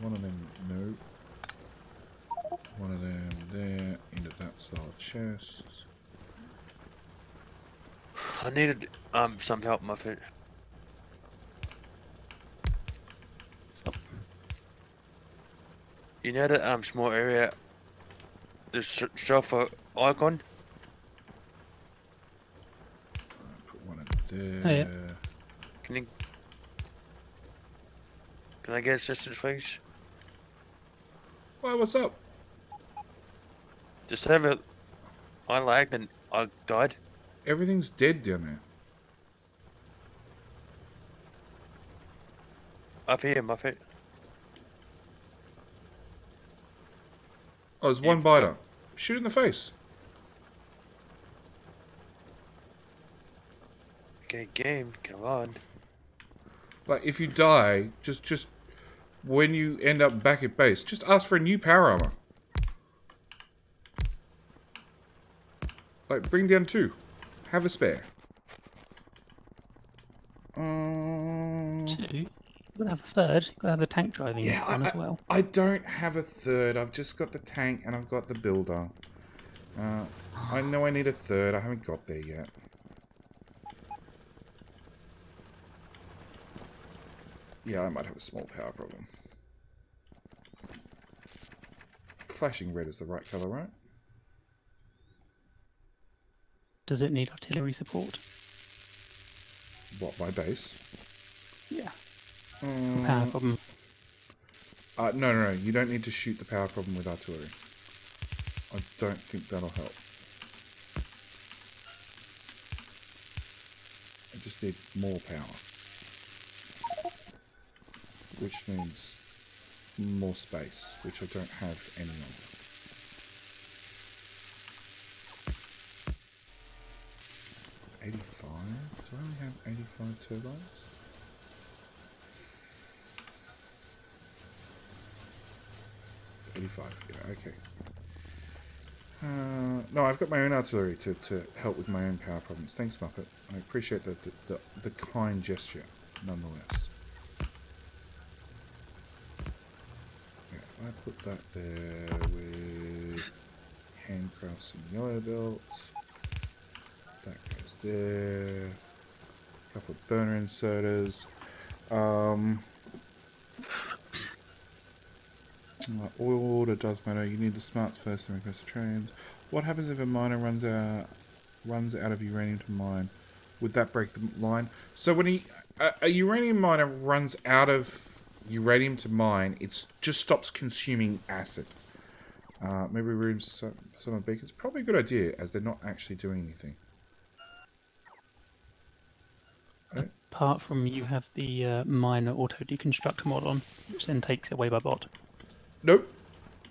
One of them, no. One of them there, into that style chest. I needed some help, Muppet. You know that small area, the sulfur icon? Put one in there. Oh, yeah. Can I get assistance, please? Why, what's up? The server, I lagged and I died. Everything's dead down there. Up here, Muppet. Oh, there's one biter. Shoot in the face. Okay, game, come on. Like, if you die, just when you end up back at base, just ask for a new power armor. Like, bring down 2. Have a spare. 2? You've got to have a third. You've got to have the tank driving one as well. I don't have a third. I've just got the tank and I've got the builder. I know I need a third. I haven't got there yet. Yeah, I might have a small power problem. Flashing red is the right colour, right? Does it need artillery support? What, my base? Yeah. Power problem. No. You don't need to shoot the power problem with artillery. I don't think that'll help. I just need more power. Which means more space, which I don't have any of. Do I only have 85 turbines? Yeah, okay. No, I've got my own artillery to help with my own power problems. Thanks, Muppet. I appreciate the kind gesture, nonetheless. Yeah, I put that there with handcrafts and yellow belts. That goes there. A couple of burner inserters. Oil order does matter. You need the smarts first and request the trains. What happens if a miner runs out of uranium to mine? Would that break the line? So when a uranium miner runs out of uranium to mine, it just stops consuming acid. Maybe room some of beacons. Probably a good idea, as they're not actually doing anything. Apart from you have the miner auto deconstruct mod on, which then takes it away by bot. Nope.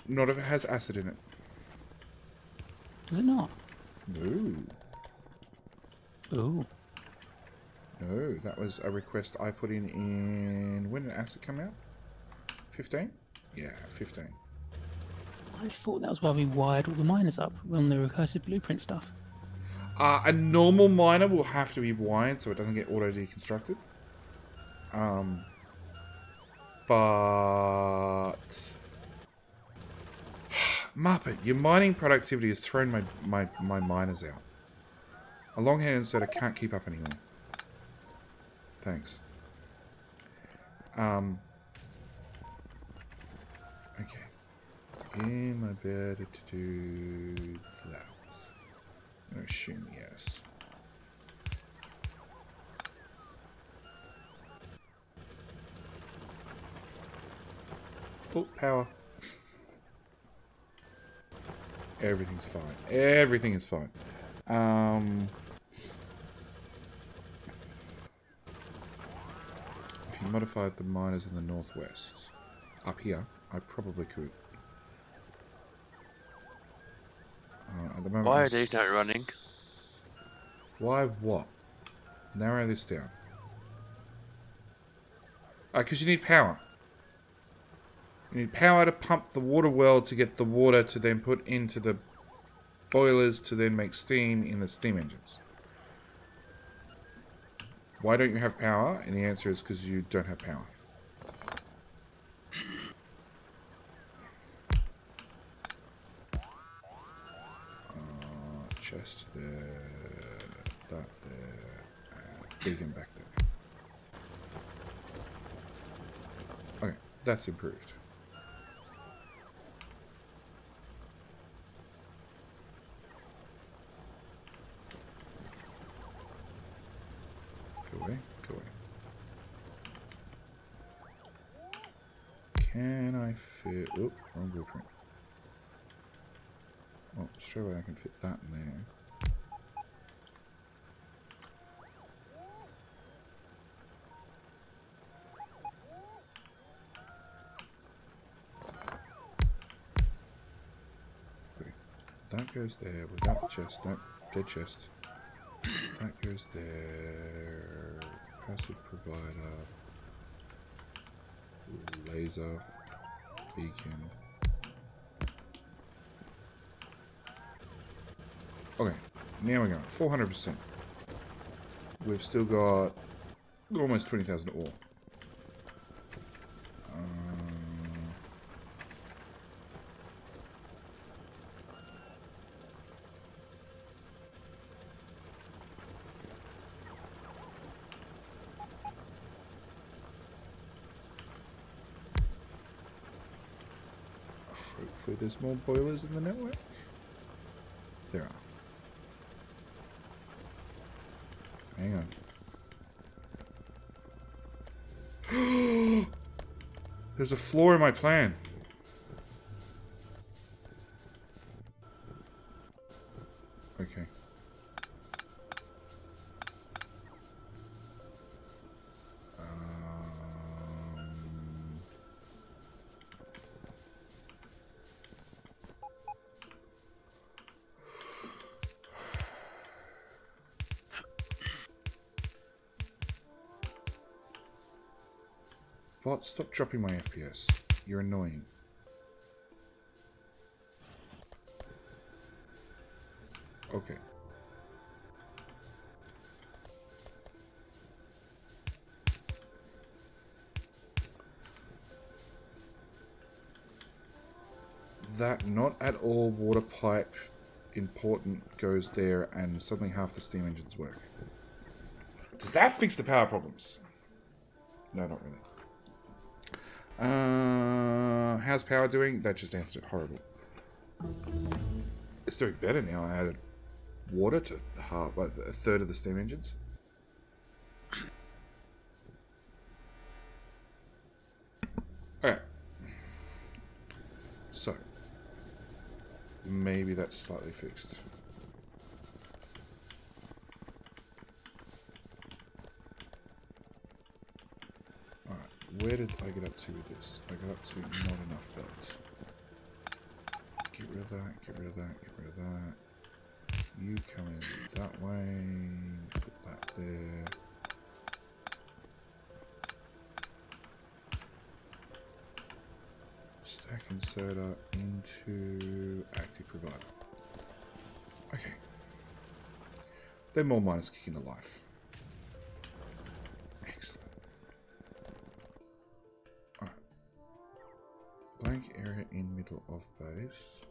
Not if it has acid in it. Does it not? No. Ooh. No, that was a request I put in when did acid come out? 15? Yeah, 15. I thought that was why we wired all the miners up on the recursive blueprint stuff. A normal miner will have to be wired so it doesn't get auto deconstructed. But Muppet, your mining productivity has thrown my miners out. A longhand inserter can't keep up anymore. Thanks. Okay. Am I better to do that? I'm going to assume yes. Oh, power. Everything's fine. Everything is fine. If you modified the miners in the northwest, up here, I probably could. At the moment, Why are these not running? Why what? Narrow this down. Because you need power. You need power to pump the water well to get the water to then put into the boilers to then make steam in the steam engines. Why don't you have power? And the answer is because you don't have power. Chest there, that there, beacon back there. Okay, that's improved. Go away, go away. Can I fit... Oop, wrong blueprint. Oh, straight away I can fit that in there. Okay. That goes there without the chest. Nope, dead chest. That goes there. Passive provider. Laser. Beacon. Okay, now we're going 400%. We've still got almost 20,000 ore. Hopefully there's more boilers in the network. There are. Hang on. There's a flaw in my plan. Okay. Bot, stop dropping my FPS. You're annoying. Okay. That not at all water pipe important goes there and suddenly half the steam engines work. Does that fix the power problems? No, not really. How's power doing? That just answered it. Horrible. It's doing better now. I added water to half, like a third of the steam engines. Alright. So. Maybe that's slightly fixed. Where did I get up to with this? I got up to not enough belt. Get rid of that, get rid of that, get rid of that. You come in that way, put that there. Stack inserter into active provider. Okay. Then more miners kick into life. Excellent. Blank area in middle of base.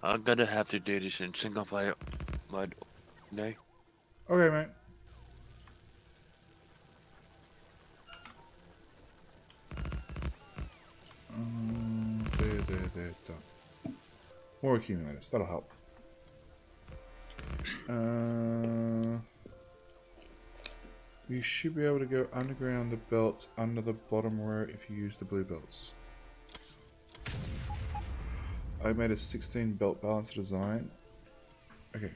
I'm gonna have to do this in single player mode. No. Okay, mate. There, done. More accumulators, that'll help. You should be able to go underground the belts under the bottom row if you use the blue belts. I made a 16 belt balance design. Okay.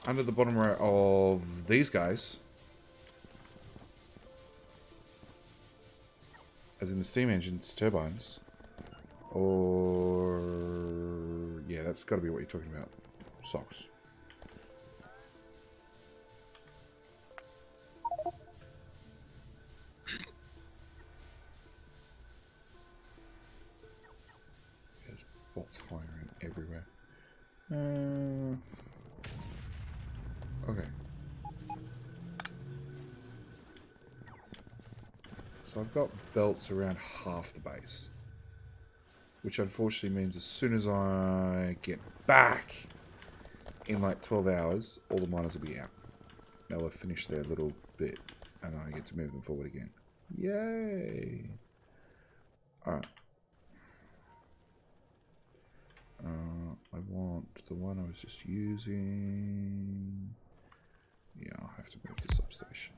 Under the bottom row of these guys. As in the steam engines, turbines. Or... yeah, that's got to be what you're talking about. Socks. There's bots flying around everywhere. Okay. So I've got belts around half the base. Which unfortunately means as soon as I get back in like 12 hours, all the miners will be out. They'll have finished their little bit and I get to move them forward again. Yay! Alright. I want the one I was just using. Yeah, I'll have to move this substation.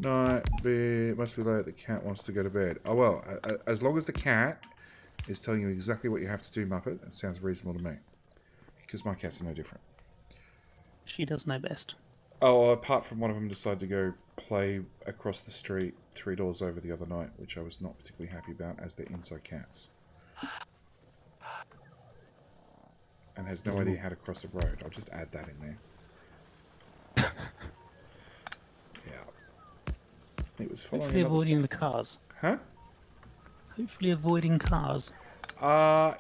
No, it must be late. The cat wants to go to bed. Oh well, as long as the cat is telling you exactly what you have to do, Muppet, it sounds reasonable to me. Because my cats are no different. She does know best. Oh, apart from one of them decided to go play across the street 3 doors over the other night, which I was not particularly happy about, as they're inside cats. And has no idea how to cross a road. I'll just add that in there. Yeah. It was following. Hopefully avoiding the cars. Huh? Hopefully avoiding cars.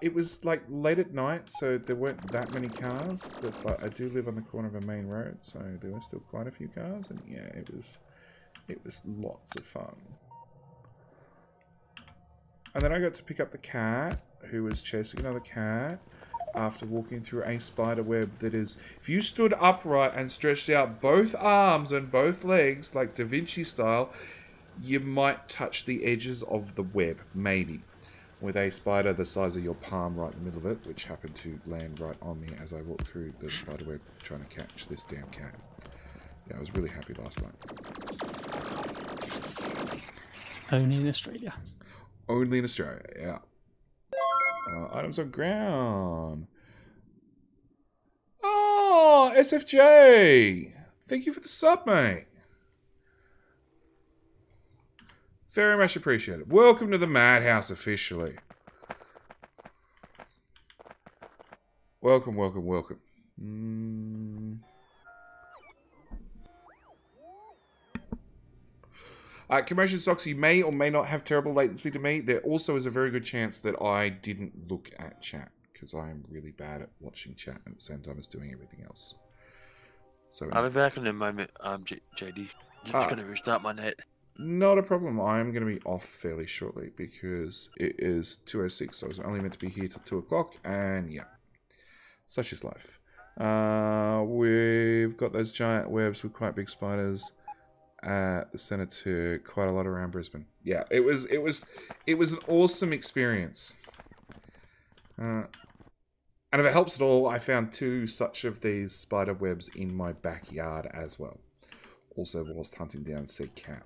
It was like late at night, so there weren't that many cars, but I do live on the corner of a main road, so there were still quite a few cars, and yeah, It was lots of fun. And then I got to pick up the cat, who was chasing another cat, after walking through a spider web that is... If you stood upright and stretched out both arms and both legs, like Da Vinci style, you might touch the edges of the web, maybe. With a spider the size of your palm right in the middle of it, which happened to land right on me as I walked through the spider web trying to catch this damn cat. Yeah, I was really happy last night. Only in Australia. Only in Australia, yeah. Items on ground. Oh, SFJ! Thank you for the sub, mate. Very much appreciated. Welcome to the Madhouse officially. Welcome, welcome, welcome. Commotion Socks, you may or may not have terrible latency to me. There also is a very good chance that I didn't look at chat, because I am really bad at watching chat at the same time as doing everything else. So I'll be back in a moment, JD. Just gonna restart my net. Not a problem. I'm going to be off fairly shortly because it is 2:06, so I was only meant to be here till 2 o'clock, and yeah, such is life. We've got those giant webs with quite big spiders at the centre too. Quite a lot around Brisbane. Yeah, it was an awesome experience. And if it helps at all, I found 2 such of these spider webs in my backyard as well. Also, whilst hunting down said cat.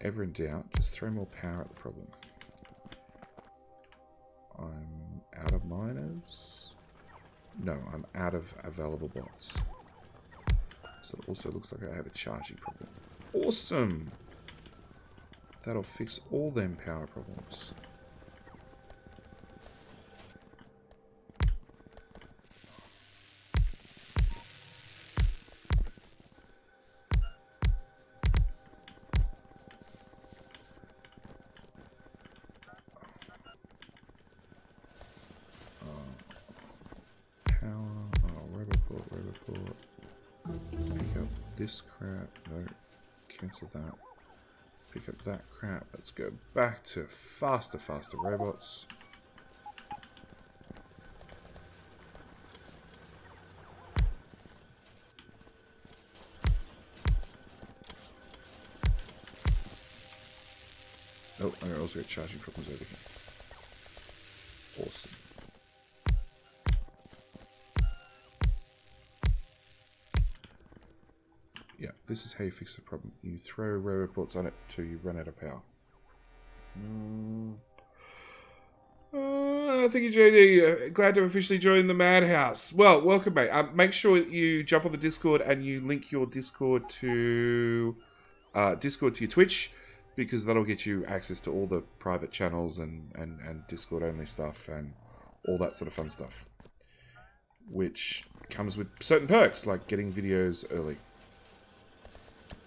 Ever in doubt, just throw more power at the problem. I'm out of miners. No, I'm out of available bots. So it also looks like I have a charging problem. Awesome! That'll fix all them power problems. This crap, no, cancel that. Pick up that crap. Let's go back to faster robots. Oh, I also got charging problems over here. Awesome. Yeah, this is how you fix the problem. You throw robots on it till you run out of power. Thank you, JD. Glad to officially join the Madhouse. Well, welcome, mate. Make sure you jump on the Discord and you link your Discord to your Twitch, because that'll get you access to all the private channels and Discord-only stuff and all that sort of fun stuff, which comes with certain perks, like getting videos early.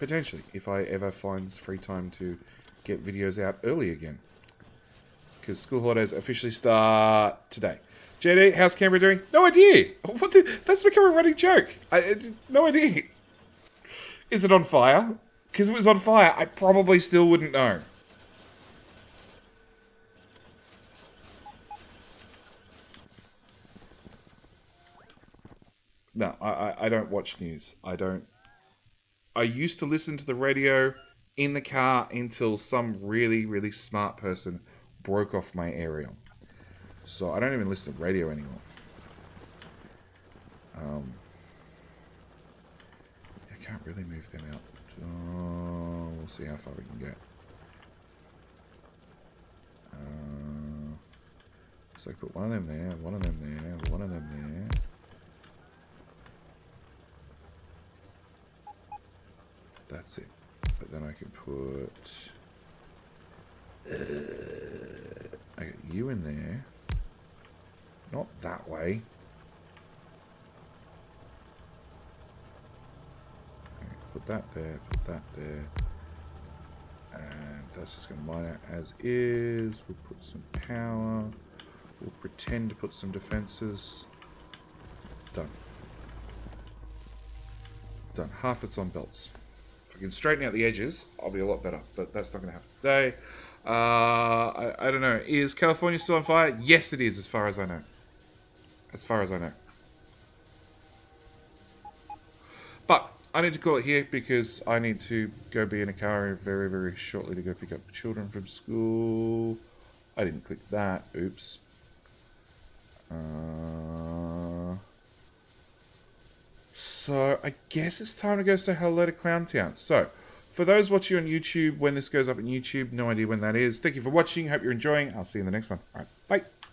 Potentially, if I ever find free time to get videos out early again. Because school holidays officially start today. JD, how's Canberra doing? No idea! That's become a running joke. No idea. Is it on fire? Because if it was on fire, I probably still wouldn't know. No, I don't watch news. I used to listen to the radio in the car until some really, really smart person broke off my aerial. So I don't even listen to radio anymore. I can't really move them out. We'll see how far we can get. So I put one of them there, one of them there, one of them there. That's it. But then I can put... I got you in there. Not that way. Okay, put that there, put that there. And that's just going to mine out as is. We'll put some power. We'll pretend to put some defences. Done. Done. Half it's on belts. If I can straighten out the edges, I'll be a lot better. But that's not going to happen today. I don't know. Is California still on fire? Yes, it is, as far as I know. As far as I know. But I need to call it here because I need to go be in a car very, very shortly to go pick up children from school. I didn't click that. Oops. So I guess it's time to go say hello to Clowntown. So for those watching on YouTube, when this goes up on YouTube, no idea when that is. Thank you for watching. Hope you're enjoying. I'll see you in the next one. All right. Bye.